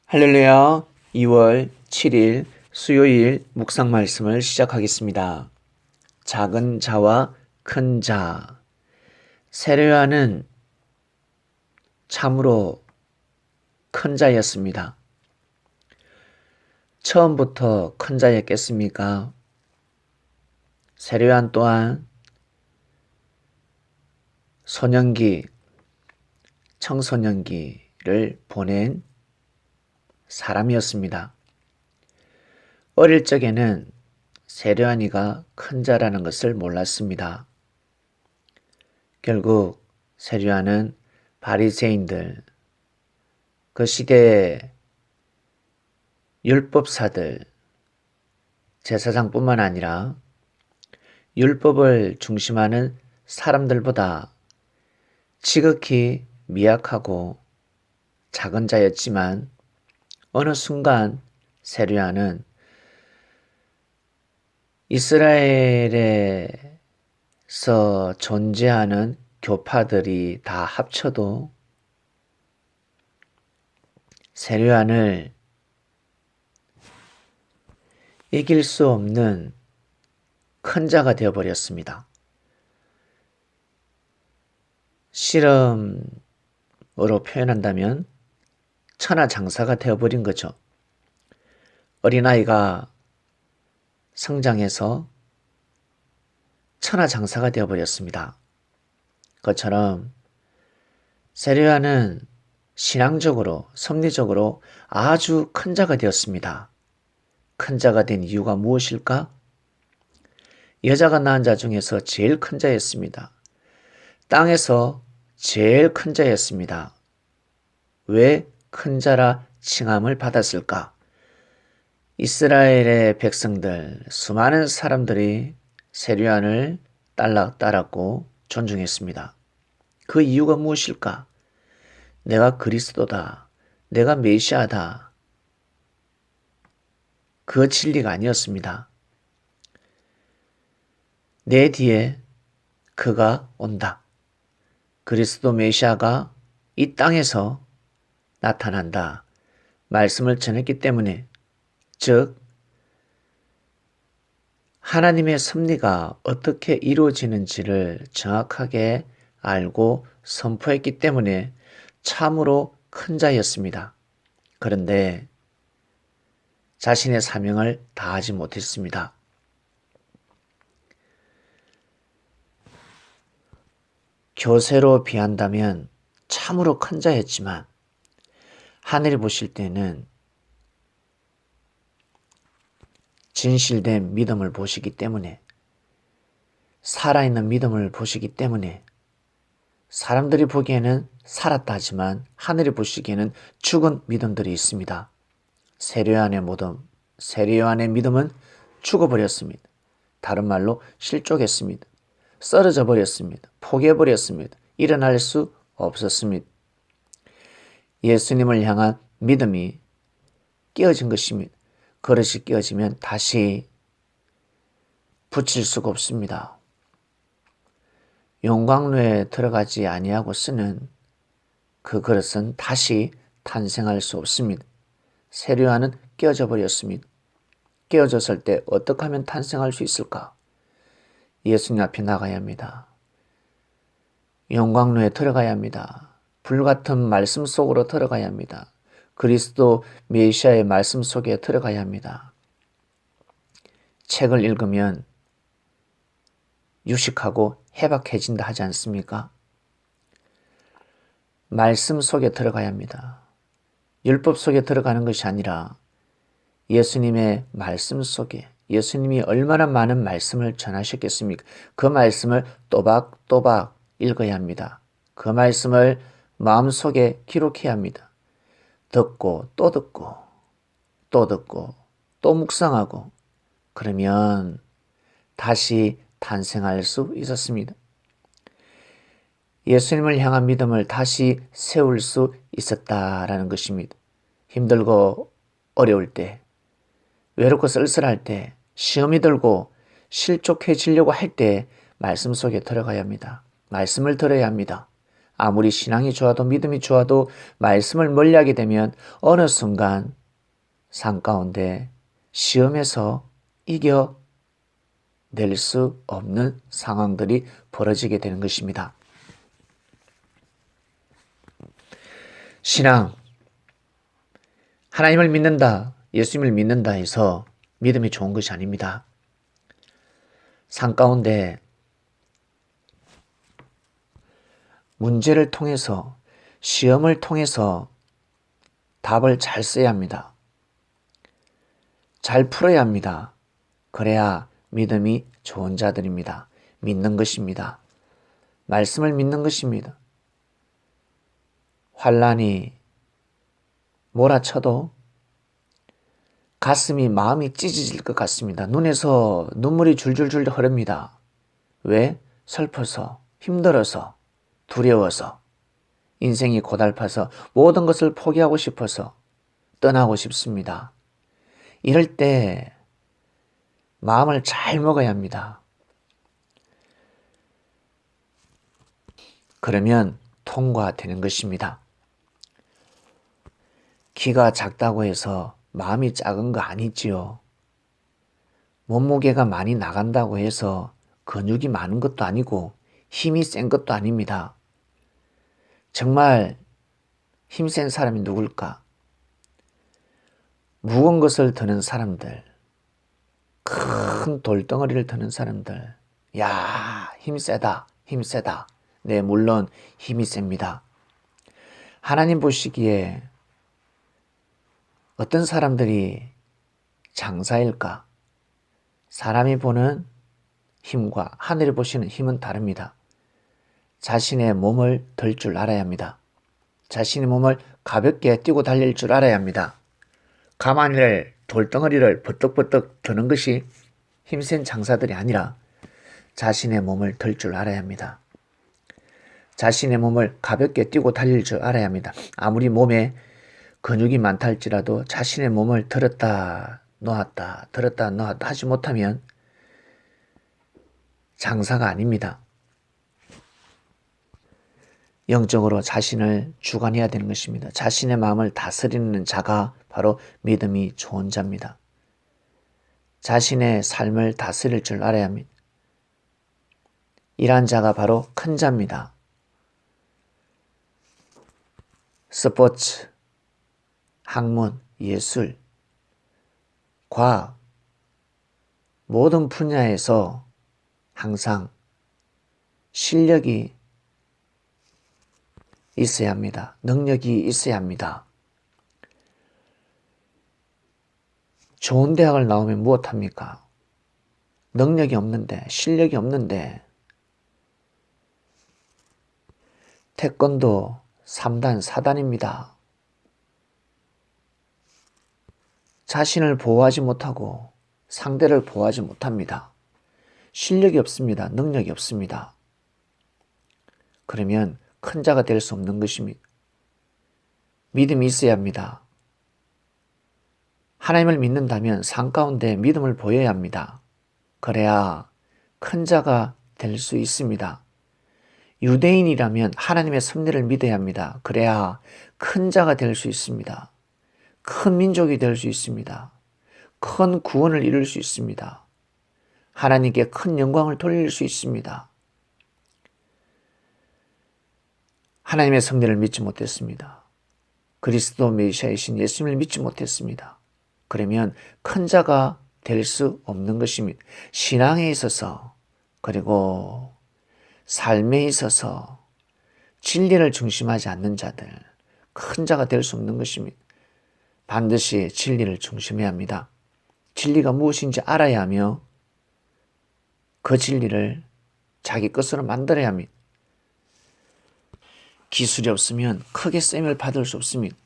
할렐루야. 2월 7일 수요일 묵상 말씀을 시작하겠습니다. 작은 자와 큰 자. 세례요한은 참으로 큰 자였습니다. 처음부터 큰 자였겠습니까? 세례요한 또한 소년기, 청소년기를 보낸 사람이었습니다. 어릴 적에는 세례요한이가 큰 자라는 것을 몰랐습니다. 결국 세례요한은 바리새인들, 그 시대의 율법사들, 제사장뿐만 아니라 율법을 중심하는 사람들보다 지극히 미약하고 작은 자였지만 어느 순간 세례요한은 이스라엘에서 존재하는 교파들이 다 합쳐도 세례요한을 이길 수 없는 큰 자가 되어버렸습니다. 실험으로 표현한다면 천하장사가 되어버린 거죠. 어린아이가 성장해서 천하장사가 되어버렸습니다. 그것처럼 세례요한은 신앙적으로, 섭리적으로 아주 큰 자가 되었습니다. 큰 자가 된 이유가 무엇일까? 여자가 낳은 자 중에서 제일 큰 자였습니다. 땅에서 제일 큰 자였습니다. 왜 큰 자라 칭함을 받았을까? 이스라엘의 백성들, 수많은 사람들이 세례요한을 따랐고 존중했습니다. 그 이유가 무엇일까? 내가 그리스도다. 내가 메시아다. 그 진리가 아니었습니다. 내 뒤에 그가 온다. 그리스도 메시아가 이 땅에서 나타난다. 말씀을 전했기 때문에, 즉 하나님의 섭리가 어떻게 이루어지는지를 정확하게 알고 선포했기 때문에 참으로 큰 자였습니다. 그런데 자신의 사명을 다하지 못했습니다. 교세로 비한다면 참으로 큰 자였지만 하늘이 보실 때는 진실된 믿음을 보시기 때문에, 살아있는 믿음을 보시기 때문에 사람들이 보기에는 살았다 하지만 하늘이 보시기에는 죽은 믿음들이 있습니다. 세례요한의 믿음은 죽어버렸습니다. 다른 말로 실족했습니다. 쓰러져 버렸습니다. 포기해버렸습니다. 일어날 수 없었습니다. 예수님을 향한 믿음이 깨어진 것입니다. 그릇이 깨어지면 다시 붙일 수가 없습니다. 용광로에 들어가지 아니하고 쓰는 그 그릇은 다시 탄생할 수 없습니다. 세례요한은 깨어져 버렸습니다. 깨어졌을 때 어떻게 하면 탄생할 수 있을까? 예수님 앞에 나가야 합니다. 용광로에 들어가야 합니다. 불같은 말씀 속으로 들어가야 합니다. 그리스도 메시아의 말씀 속에 들어가야 합니다. 책을 읽으면 유식하고 해박해진다 하지 않습니까? 말씀 속에 들어가야 합니다. 율법 속에 들어가는 것이 아니라 예수님의 말씀 속에, 예수님이 얼마나 많은 말씀을 전하셨겠습니까? 그 말씀을 또박또박 읽어야 합니다. 그 말씀을 마음속에 기록해야 합니다. 듣고 또 듣고 또 듣고 또 묵상하고, 그러면 다시 탄생할 수 있었습니다. 예수님을 향한 믿음을 다시 세울 수 있었다라는 것입니다. 힘들고 어려울 때, 외롭고 쓸쓸할 때, 시험이 들고 실족해지려고 할 때 말씀 속에 들어가야 합니다. 말씀을 들어야 합니다. 아무리 신앙이 좋아도 믿음이 좋아도 말씀을 멀리하게 되면 어느 순간 삶 가운데 시험에서 이겨낼 수 없는 상황들이 벌어지게 되는 것입니다. 신앙, 하나님을 믿는다, 예수님을 믿는다 해서 믿음이 좋은 것이 아닙니다. 삶 가운데 문제를 통해서, 시험을 통해서 답을 잘 써야 합니다. 잘 풀어야 합니다. 그래야 믿음이 좋은 자들입니다. 믿는 것입니다. 말씀을 믿는 것입니다. 환난이 몰아쳐도 가슴이, 마음이 찢어질 것 같습니다. 눈에서 눈물이 줄줄줄 흐릅니다. 왜? 슬퍼서, 힘들어서, 두려워서, 인생이 고달파서 모든 것을 포기하고 싶어서 떠나고 싶습니다. 이럴 때 마음을 잘 먹어야 합니다. 그러면 통과되는 것입니다. 키가 작다고 해서 마음이 작은 거 아니지요. 몸무게가 많이 나간다고 해서 근육이 많은 것도 아니고 힘이 센 것도 아닙니다. 정말 힘센 사람이 누굴까? 무거운 것을 드는 사람들, 큰 돌덩어리를 드는 사람들, 야, 힘세다, 힘세다. 네, 물론 힘이 셉니다. 하나님 보시기에 어떤 사람들이 장사일까? 사람이 보는 힘과 하늘이 보시는 힘은 다릅니다. 자신의 몸을 들 줄 알아야 합니다. 자신의 몸을 가볍게 뛰고 달릴 줄 알아야 합니다. 가마니를, 돌덩어리를 버떡버떡 드는 것이 힘센 장사들이 아니라 자신의 몸을 들 줄 알아야 합니다. 자신의 몸을 가볍게 뛰고 달릴 줄 알아야 합니다. 아무리 몸에 근육이 많다 할지라도 자신의 몸을 들었다 놓았다 들었다 놓았다 하지 못하면 장사가 아닙니다. 영적으로 자신을 주관해야 되는 것입니다. 자신의 마음을 다스리는 자가 바로 믿음이 좋은 자입니다. 자신의 삶을 다스릴 줄 알아야 합니다. 이러한 자가 바로 큰 자입니다. 스포츠, 학문, 예술, 과학, 모든 분야에서 항상 실력이 있어야 합니다. 능력이 있어야 합니다. 좋은 대학을 나오면 무엇합니까? 능력이 없는데, 실력이 없는데, 태권도 3단, 4단입니다. 자신을 보호하지 못하고 상대를 보호하지 못합니다. 실력이 없습니다. 능력이 없습니다. 그러면 큰 자가 될 수 없는 것입니다. 믿음이 있어야 합니다. 하나님을 믿는다면 삶 가운데 믿음을 보여야 합니다. 그래야 큰 자가 될 수 있습니다. 유대인이라면 하나님의 섭리를 믿어야 합니다. 그래야 큰 자가 될 수 있습니다. 큰 민족이 될 수 있습니다. 큰 구원을 이룰 수 있습니다. 하나님께 큰 영광을 돌릴 수 있습니다. 하나님의 섭리를 믿지 못했습니다. 그리스도 메시아이신 예수님을 믿지 못했습니다. 그러면 큰 자가 될 수 없는 것입니다. 신앙에 있어서 그리고 삶에 있어서 진리를 중심하지 않는 자들, 큰 자가 될 수 없는 것입니다. 반드시 진리를 중심해야 합니다. 진리가 무엇인지 알아야 하며 그 진리를 자기 것으로 만들어야 합니다. 기술이 없으면 크게 쌤을 받을 수 없습니다.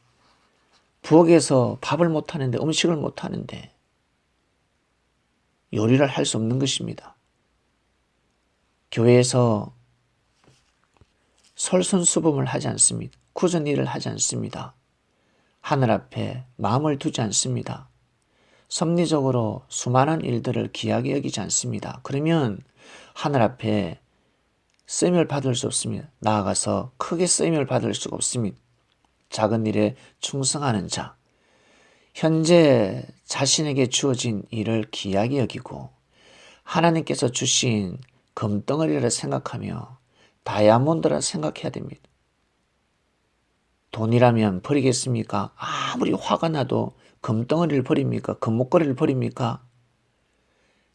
부엌에서 밥을 못하는데, 음식을 못하는데 요리를 할 수 없는 것입니다. 교회에서 솔선수범을 하지 않습니다. 굳은 일을 하지 않습니다. 하늘 앞에 마음을 두지 않습니다. 섭리적으로 수많은 일들을 귀하게 여기지 않습니다. 그러면 하늘 앞에 쓰임을 받을 수 없습니다. 나아가서 크게 쓰임을 받을 수가 없습니다. 작은 일에 충성하는 자, 현재 자신에게 주어진 일을 귀하게 여기고 하나님께서 주신 금덩어리라 생각하며 다이아몬드라 생각해야 됩니다. 돈이라면 버리겠습니까? 아무리 화가 나도 금덩어리를 버립니까? 금목걸이를 버립니까?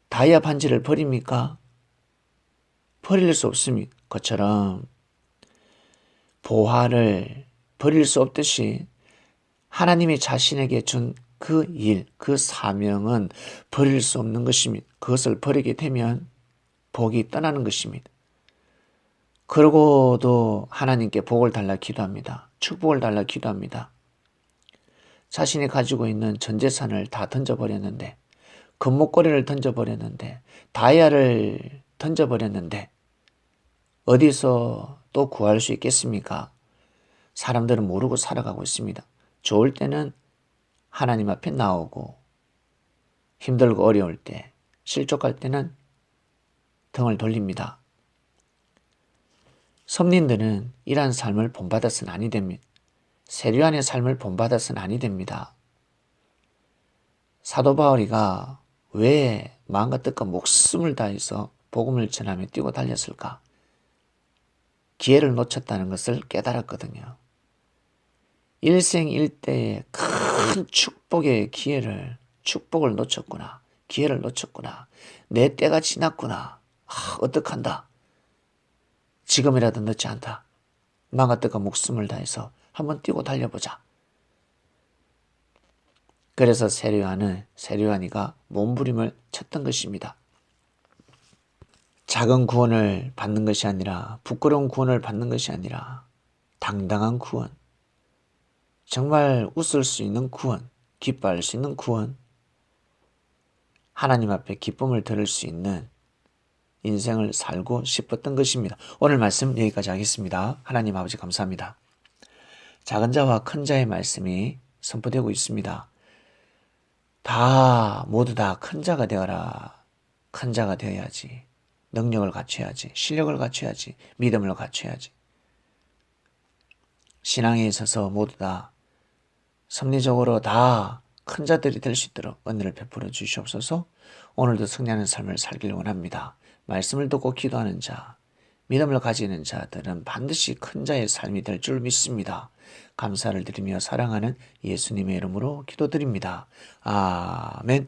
다이아 반지를 버립니까? 버릴 수 없습니다. 그처럼 보화를 버릴 수 없듯이 하나님이 자신에게 준 그 일, 그 사명은 버릴 수 없는 것입니다. 그것을 버리게 되면 복이 떠나는 것입니다. 그러고도 하나님께 복을 달라 기도합니다. 축복을 달라 기도합니다. 자신이 가지고 있는 전 재산을 다 던져버렸는데, 금목걸이를 던져버렸는데, 다이아를 던져버렸는데 어디서 또 구할 수 있겠습니까? 사람들은 모르고 살아가고 있습니다. 좋을 때는 하나님 앞에 나오고 힘들고 어려울 때, 실족할 때는 등을 돌립니다. 섭린들은 이러한 삶을 본받아서는 아니 됩니다. 세류안의 삶을 본받아서는 아니 됩니다. 사도 바울이가 왜 마음과 뜻과 목숨을 다해서 복음을 전하며 뛰고 달렸을까? 기회를 놓쳤다는 것을 깨달았거든요. 일생일대의 큰 축복의 축복을 놓쳤구나. 기회를 놓쳤구나. 내 때가 지났구나. 어떡한다. 지금이라도 늦지 않다. 마음과 뜻과 목숨을 다해서 한번 뛰고 달려보자. 그래서 세류안이가 몸부림을 쳤던 것입니다. 작은 구원을 받는 것이 아니라, 부끄러운 구원을 받는 것이 아니라 당당한 구원, 정말 웃을 수 있는 구원, 기뻐할 수 있는 구원, 하나님 앞에 기쁨을 들을 수 있는 인생을 살고 싶었던 것입니다. 오늘 말씀 여기까지 하겠습니다. 하나님 아버지 감사합니다. 작은 자와 큰 자의 말씀이 선포되고 있습니다. 모두 다 큰 자가 되어라. 큰 자가 되어야지. 능력을 갖춰야지. 실력을 갖춰야지. 믿음을 갖춰야지. 신앙에 있어서 모두 다 섭리적으로 다 큰 자들이 될 수 있도록 은혜를 베풀어 주시옵소서. 오늘도 승리하는 삶을 살길 원합니다. 말씀을 듣고 기도하는 자, 믿음을 가지는 자들은 반드시 큰 자의 삶이 될 줄 믿습니다. 감사를 드리며 사랑하는 예수님의 이름으로 기도드립니다. 아멘.